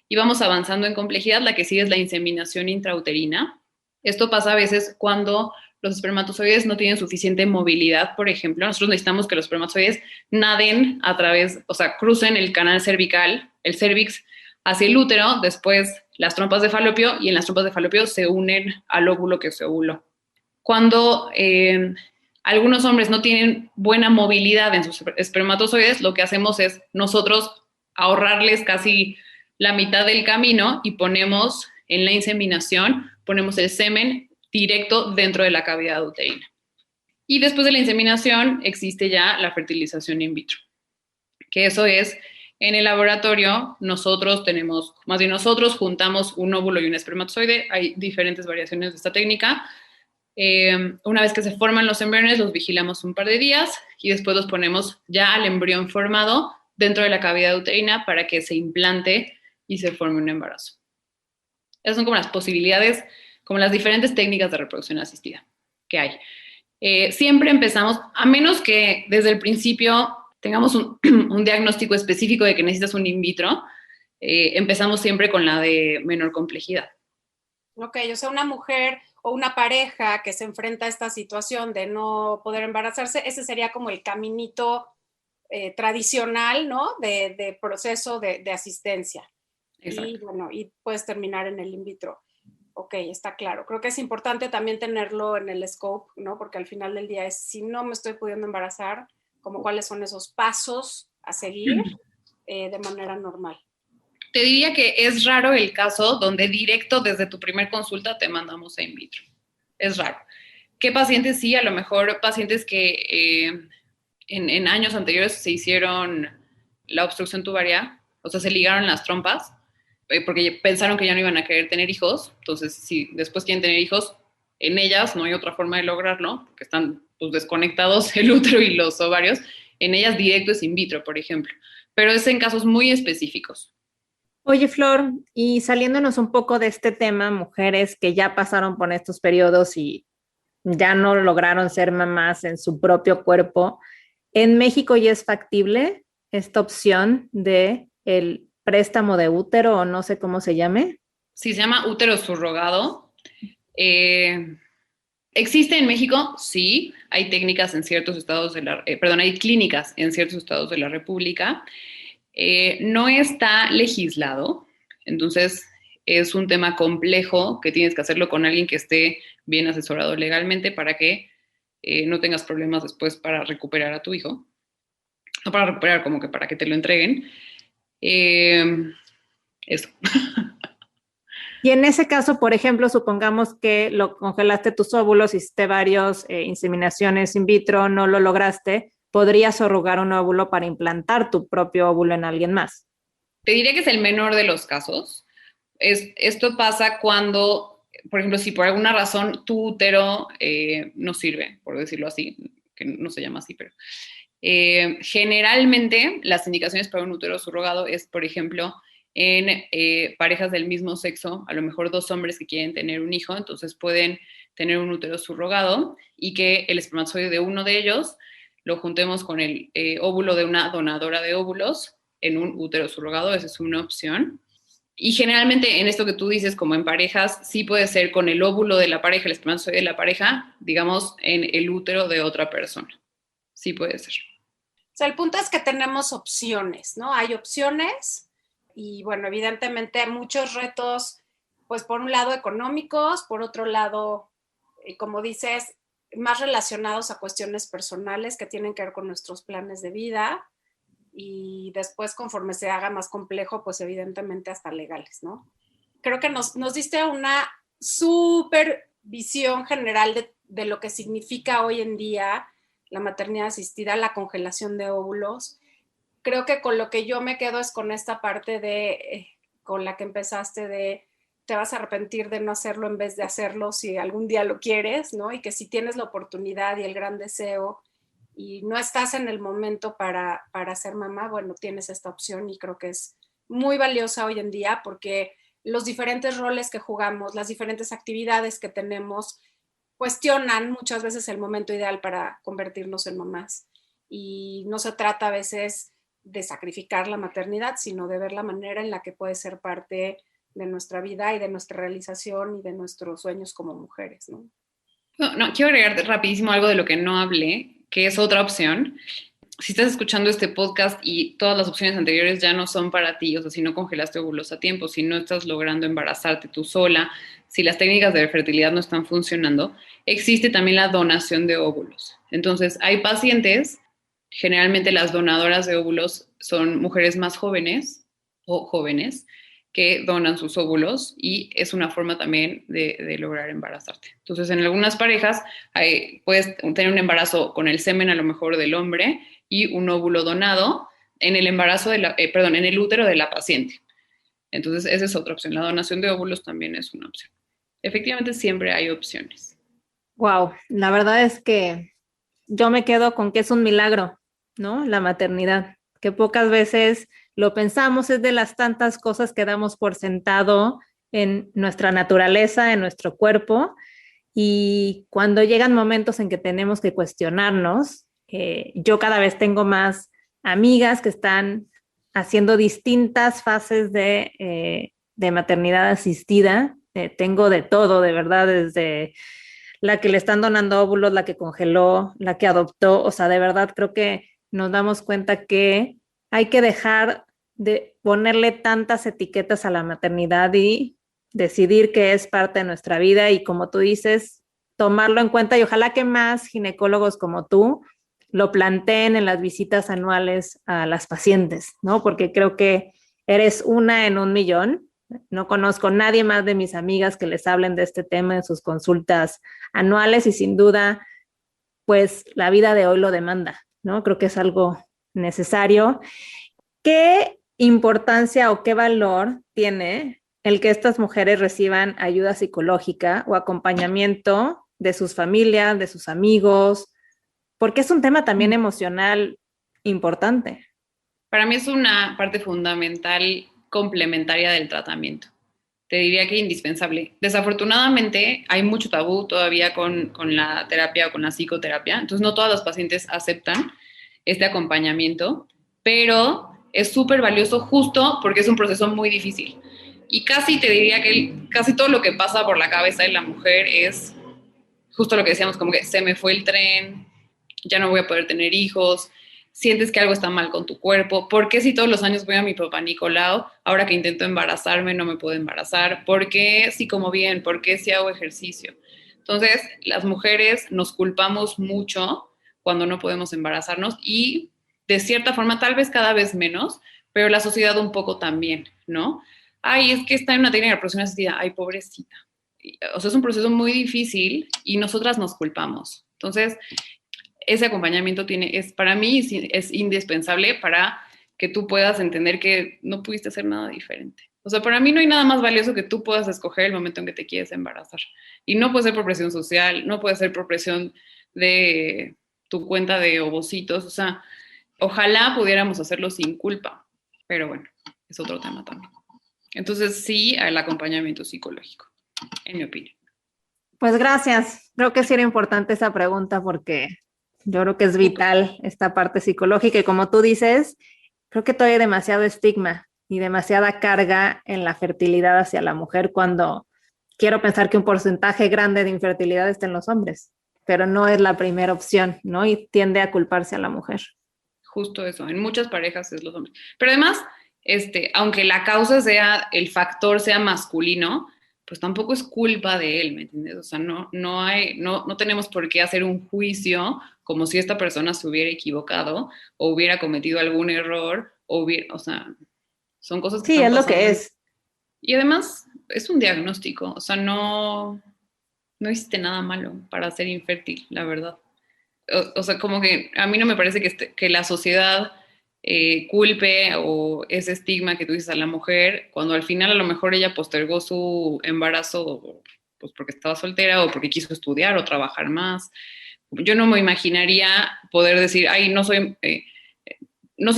Y vamos avanzando en complejidad. La que sigue es la inseminación intrauterina. Esto pasa a veces cuando los espermatozoides no tienen suficiente movilidad, por ejemplo. Nosotros necesitamos que los espermatozoides naden a través, o sea, crucen el canal cervical, el cervix, hacia el útero, después las trompas de falopio, y en las trompas de falopio se unen al óvulo que se ovuló. Cuando algunos hombres no tienen buena movilidad en sus espermatozoides, lo que hacemos es nosotros ahorrarles casi la mitad del camino y ponemos en la inseminación, ponemos el semen directo dentro de la cavidad uterina. Y después de la inseminación existe ya la fertilización in vitro, que eso es, en el laboratorio nosotros juntamos un óvulo y un espermatozoide. Hay diferentes variaciones de esta técnica. Una vez que se forman los embriones, los vigilamos un par de días y después los ponemos ya al embrión formado dentro de la cavidad uterina para que se implante y se forme un embarazo. Esas son como las posibilidades, como las diferentes técnicas de reproducción asistida que hay. Siempre empezamos, a menos que desde el principio tengamos un diagnóstico específico de que necesitas un in vitro, empezamos siempre con la de menor complejidad. Ok, o sea, una mujer o una pareja que se enfrenta a esta situación de no poder embarazarse, ese sería como el caminito tradicional, ¿no? De proceso de asistencia. Exacto. Y bueno, y puedes terminar en el in vitro. Ok, está claro. Creo que es importante también tenerlo en el scope, ¿no? Porque al final del día es, si no me estoy pudiendo embarazar, como cuáles son esos pasos a seguir de manera normal. Te diría que es raro el caso donde directo desde tu primer consulta te mandamos a in vitro. Es raro. ¿Qué pacientes sí? A lo mejor pacientes que en años anteriores se hicieron la obstrucción tubaria, o sea, se ligaron las trompas, porque pensaron que ya no iban a querer tener hijos. Entonces, si después quieren tener hijos, en ellas no hay otra forma de lograrlo, porque están pues, desconectados el útero y los ovarios. En ellas directo es in vitro, por ejemplo. Pero es en casos muy específicos. Oye, Flor, y saliéndonos un poco de este tema, mujeres que ya pasaron por estos periodos y ya no lograron ser mamás en su propio cuerpo, ¿en México ya es factible esta opción de el préstamo de útero o no sé cómo se llame? Sí, se llama útero subrogado. ¿Existe en México? Sí. Hay técnicas en ciertos estados hay clínicas en ciertos estados de la República. No está legislado, entonces es un tema complejo que tienes que hacerlo con alguien que esté bien asesorado legalmente para que no tengas problemas después para recuperar a tu hijo. No para recuperar, como que para que te lo entreguen. Eso. Y en ese caso, por ejemplo, supongamos que lo congelaste tus óvulos, hiciste varias inseminaciones in vitro, no lo lograste, podrías arrogar un óvulo para implantar tu propio óvulo en alguien más. Te diría que es el menor de los casos. Esto pasa cuando, por ejemplo, si por alguna razón tu útero no sirve, por decirlo así, que no se llama así, pero generalmente las indicaciones para un útero subrogado es, por ejemplo, en parejas del mismo sexo, a lo mejor dos hombres que quieren tener un hijo, entonces pueden tener un útero subrogado y que el espermatozoide de uno de ellos lo juntemos con el óvulo de una donadora de óvulos en un útero subrogado. Esa es una opción. Y generalmente en esto que tú dices, como en parejas, sí puede ser con el óvulo de la pareja, el espermatozoide de la pareja, digamos, en el útero de otra persona. Sí puede ser. O sea, el punto es que tenemos opciones, ¿no? Hay opciones y, bueno, evidentemente muchos retos, pues por un lado económicos, por otro lado, como dices, más relacionados a cuestiones personales que tienen que ver con nuestros planes de vida y después conforme se haga más complejo, pues evidentemente hasta legales, ¿no? Creo que nos diste una súper visión general de lo que significa hoy en día la maternidad asistida, la congelación de óvulos. Creo que con lo que yo me quedo es con esta parte con la que empezaste de te vas a arrepentir de no hacerlo en vez de hacerlo si algún día lo quieres, ¿no? Y que si tienes la oportunidad y el gran deseo y no estás en el momento para ser mamá, bueno, tienes esta opción y creo que es muy valiosa hoy en día porque los diferentes roles que jugamos, las diferentes actividades que tenemos, cuestionan muchas veces el momento ideal para convertirnos en mamás. Y no se trata a veces de sacrificar la maternidad, sino de ver la manera en la que puede ser parte de nuestra vida y de nuestra realización y de nuestros sueños como mujeres, ¿no? No, quiero agregar rapidísimo algo de lo que no hablé, que es otra opción. Si estás escuchando este podcast y todas las opciones anteriores ya no son para ti, o sea, si no congelaste óvulos a tiempo, si no estás logrando embarazarte tú sola, si las técnicas de fertilidad no están funcionando, existe también la donación de óvulos. Entonces, hay pacientes, generalmente las donadoras de óvulos son mujeres más jóvenes o jóvenes que donan sus óvulos y es una forma también de lograr embarazarte. Entonces, en algunas parejas puedes tener un embarazo con el semen a lo mejor del hombre y un óvulo donado en el embarazo en el útero de la paciente. Entonces, esa es otra opción. La donación de óvulos también es una opción. Efectivamente, siempre hay opciones. Wow, la verdad es que yo me quedo con que es un milagro, ¿no? La maternidad, que pocas veces lo pensamos, es de las tantas cosas que damos por sentado en nuestra naturaleza, en nuestro cuerpo, y cuando llegan momentos en que tenemos que cuestionarnos, yo cada vez tengo más amigas que están haciendo distintas fases de maternidad asistida. Tengo de todo, de verdad, desde la que le están donando óvulos, la que congeló, la que adoptó. O sea, de verdad creo que nos damos cuenta que hay que dejar de ponerle tantas etiquetas a la maternidad y decidir que es parte de nuestra vida y, como tú dices, tomarlo en cuenta, y ojalá que más ginecólogos como tú lo planteen en las visitas anuales a las pacientes, ¿no? Porque creo que eres una en un millón. No conozco a nadie más de mis amigas que les hablen de este tema en sus consultas anuales y sin duda, pues la vida de hoy lo demanda, ¿no? Creo que es algo necesario. ¿Qué importancia o qué valor tiene el que estas mujeres reciban ayuda psicológica o acompañamiento de sus familias, de sus amigos? Porque es un tema también emocional importante. Para mí es una parte fundamental complementaria del tratamiento. Te diría que indispensable. Desafortunadamente hay mucho tabú todavía con la terapia o con la psicoterapia, entonces no todas las pacientes aceptan este acompañamiento, pero es súper valioso justo porque es un proceso muy difícil. Y casi te diría que casi todo lo que pasa por la cabeza de la mujer es justo lo que decíamos, como que se me fue el tren, ya no voy a poder tener hijos, sientes que algo está mal con tu cuerpo. ¿Por qué si todos los años voy a mi papá Nicolau, ahora que intento embarazarme no me puedo embarazar? ¿Por qué si como bien? ¿Por qué si hago ejercicio? Entonces, las mujeres nos culpamos mucho cuando no podemos embarazarnos y de cierta forma, tal vez cada vez menos, pero la sociedad un poco también, ¿no? Ay, es que está en una técnica de reproducción asistida, ay, pobrecita. O sea, es un proceso muy difícil y nosotras nos culpamos. Entonces, ese acompañamiento para mí es indispensable para que tú puedas entender que no pudiste hacer nada diferente. O sea, para mí no hay nada más valioso que tú puedas escoger el momento en que te quieres embarazar. Y no puede ser por presión social, no puede ser por presión de tu cuenta de ovocitos. O sea, ojalá pudiéramos hacerlo sin culpa. Pero bueno, es otro tema también. Entonces, sí, al acompañamiento psicológico, en mi opinión. Pues gracias. Creo que sí era importante esa pregunta porque yo creo que es vital esta parte psicológica y como tú dices, creo que todavía hay demasiado estigma y demasiada carga en la fertilidad hacia la mujer cuando quiero pensar que un porcentaje grande de infertilidad está en los hombres, pero no es la primera opción, ¿no? Y tiende a culparse a la mujer. Justo eso, en muchas parejas es los hombres. Pero además, aunque la causa el factor sea masculino, pues tampoco es culpa de él, ¿me entiendes? O sea, no tenemos por qué hacer un juicio como si esta persona se hubiera equivocado o hubiera cometido algún error, o sea, son cosas que sí, están es pasando. lo que es. Y además, es un diagnóstico, o sea, no existe nada malo para ser infértil, la verdad. O sea, como que a mí no me parece que la sociedad culpe o ese estigma que tú dices a la mujer, cuando al final a lo mejor ella postergó su embarazo pues porque estaba soltera o porque quiso estudiar o trabajar más. Yo no me imaginaría poder decir, ay, no sé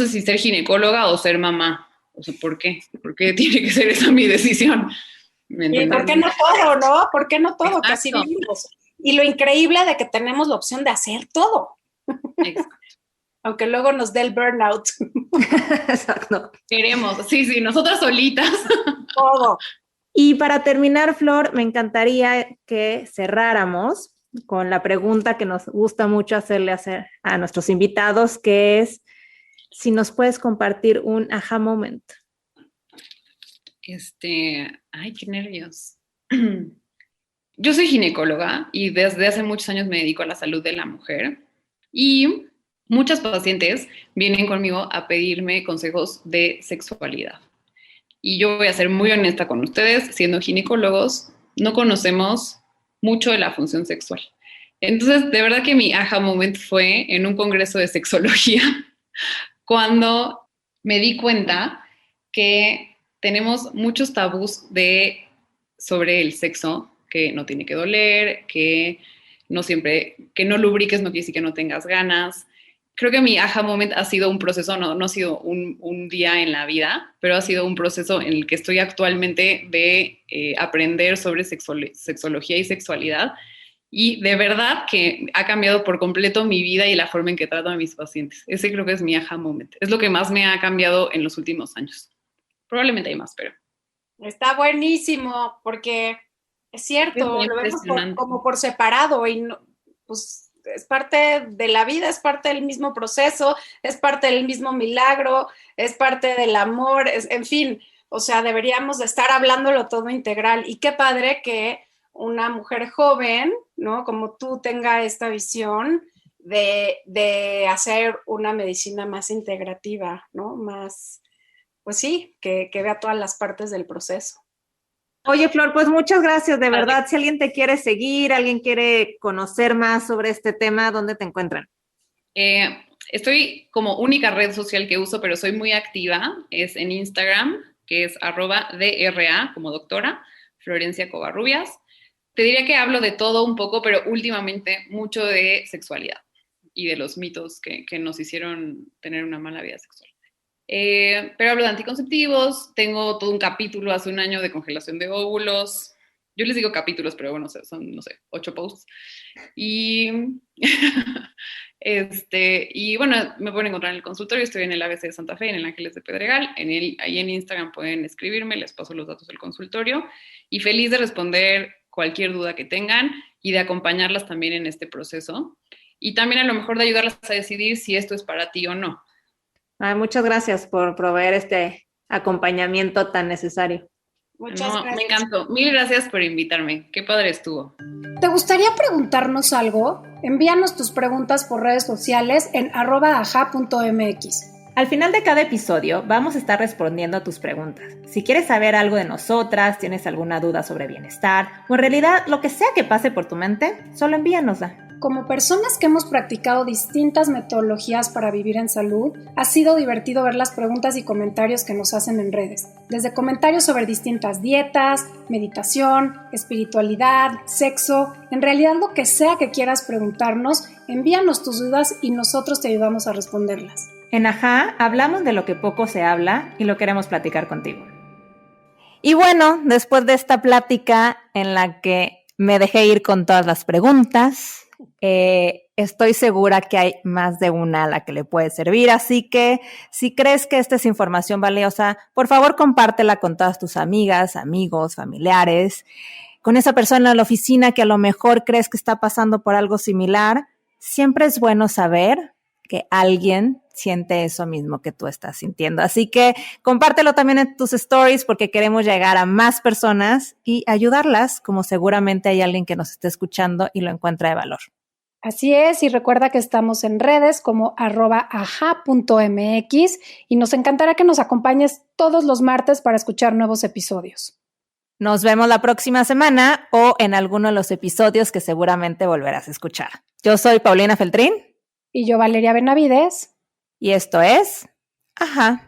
si ser ginecóloga o ser mamá. O sea, ¿por qué? ¿Por qué tiene que ser esa mi decisión? ¿Y por qué no todo, no? ¿Por qué no todo? Que así vivimos. Y lo increíble de que tenemos la opción de hacer todo. Exacto. Aunque luego nos dé el burnout. Exacto. Queremos, sí, nosotras solitas. Todo. Y para terminar, Flor, me encantaría que cerráramos con la pregunta que nos gusta mucho hacer a nuestros invitados, que es si nos puedes compartir un aha moment. Ay, qué nervios. Yo soy ginecóloga y desde hace muchos años me dedico a la salud de la mujer y muchas pacientes vienen conmigo a pedirme consejos de sexualidad. Y yo voy a ser muy honesta con ustedes, siendo ginecólogos, no conocemos mucho de la función sexual. Entonces, de verdad que mi aha moment fue en un congreso de sexología, cuando me di cuenta que tenemos muchos tabús sobre el sexo, que no tiene que doler, que no lubriques no quiere decir que no tengas ganas. Creo que mi aha moment ha sido un proceso, no ha sido un día en la vida, pero ha sido un proceso en el que estoy actualmente de aprender sobre sexología y sexualidad. Y de verdad que ha cambiado por completo mi vida y la forma en que trato a mis pacientes. Ese creo que es mi aha moment. Es lo que más me ha cambiado en los últimos años. Probablemente hay más, pero... Está buenísimo, porque es cierto, lo vemos como por separado y no, pues es parte de la vida, es parte del mismo proceso, es parte del mismo milagro, es parte del amor, en fin, o sea, deberíamos de estar hablándolo todo integral. Y qué padre que una mujer joven, ¿no? Como tú tenga esta visión de hacer una medicina más integrativa, ¿no? Más, pues sí, que vea todas las partes del proceso. Oye, Flor, pues muchas gracias, de verdad. Si alguien te quiere seguir, alguien quiere conocer más sobre este tema, ¿dónde te encuentran? Estoy como única red social que uso, pero soy muy activa, es en Instagram, que es @DRA, como doctora, Florencia Covarrubias. Te diría que hablo de todo un poco, pero últimamente mucho de sexualidad y de los mitos que nos hicieron tener una mala vida sexual. Pero hablo de anticonceptivos, tengo todo un capítulo hace un año de congelación de óvulos. Yo les digo capítulos, pero bueno, son, 8 posts. Y, y bueno, me pueden encontrar en el consultorio, estoy en el ABC de Santa Fe, en el Ángeles de Pedregal. Ahí en Instagram pueden escribirme, les paso los datos del consultorio. Y feliz de responder cualquier duda que tengan y de acompañarlas también en este proceso. Y también a lo mejor de ayudarlas a decidir si esto es para ti o no. Ay, muchas gracias por proveer este acompañamiento tan necesario. Muchas gracias. Me encantó. Mil gracias por invitarme. Qué padre estuvo. ¿Te gustaría preguntarnos algo? Envíanos tus preguntas por redes sociales en @aja.mx. Al final de cada episodio vamos a estar respondiendo a tus preguntas. Si quieres saber algo de nosotras, tienes alguna duda sobre bienestar o en realidad lo que sea que pase por tu mente, solo envíanosla. Como personas que hemos practicado distintas metodologías para vivir en salud, ha sido divertido ver las preguntas y comentarios que nos hacen en redes. Desde comentarios sobre distintas dietas, meditación, espiritualidad, sexo, en realidad lo que sea que quieras preguntarnos, envíanos tus dudas y nosotros te ayudamos a responderlas. En Ajá hablamos de lo que poco se habla y lo queremos platicar contigo. Y bueno, después de esta plática en la que me dejé ir con todas las preguntas, estoy segura que hay más de una a la que le puede servir, así que si crees que esta es información valiosa, por favor compártela con todas tus amigas, amigos, familiares, con esa persona en la oficina que a lo mejor crees que está pasando por algo similar. Siempre es bueno saber que alguien siente eso mismo que tú estás sintiendo. Así que compártelo también en tus stories porque queremos llegar a más personas y ayudarlas, como seguramente hay alguien que nos esté escuchando y lo encuentra de valor. Así es, y recuerda que estamos en redes como @aja.mx y nos encantará que nos acompañes todos los martes para escuchar nuevos episodios. Nos vemos la próxima semana o en alguno de los episodios que seguramente volverás a escuchar. Yo soy Paulina Feltrín. Y yo, Valeria Benavides. Y esto es Ajá.